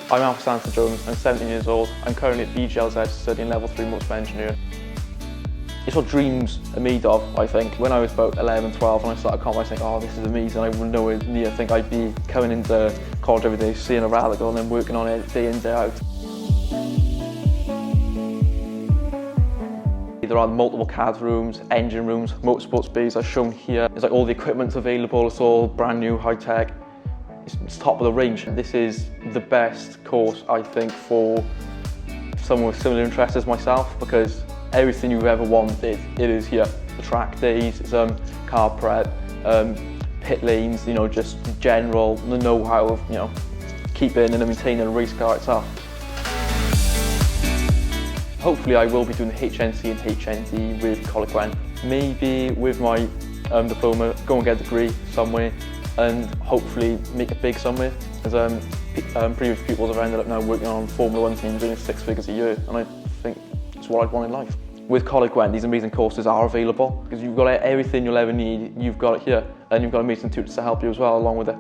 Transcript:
I'm Alfie, I'm 17 years old. I'm currently at BGLZ studying level 3 motorsport engineering. It's what dreams are made of, I think. When I was about 11, 12 and I started college, I was thinking, oh, this is amazing. I would nowhere near think I'd be coming into college every day, seeing a radical and then working on it day in, day out. There are multiple CAD rooms, engine rooms, motorsports bays as shown here. It's like all the equipment's available, it's all brand new, high tech. It's top of the range. This is the best course, I think, for someone with similar interests as myself, because everything you've ever wanted, it is here. The track days, it's car prep, pit lanes, just general, the know-how of, keeping and maintaining a race car itself. Hopefully I will be doing the HNC and HND with Coleg Gwent. Maybe with my diploma, go and get a degree somewhere and hopefully make it big somewhere. As previous pupils have ended up now working on Formula 1 teams, doing 6 figures a year, and I think it's what I'd want in life. With Coleg Gwent, these amazing courses are available because you've got everything you'll ever need, you've got it here, and you've got amazing tutors to help you as well along with it.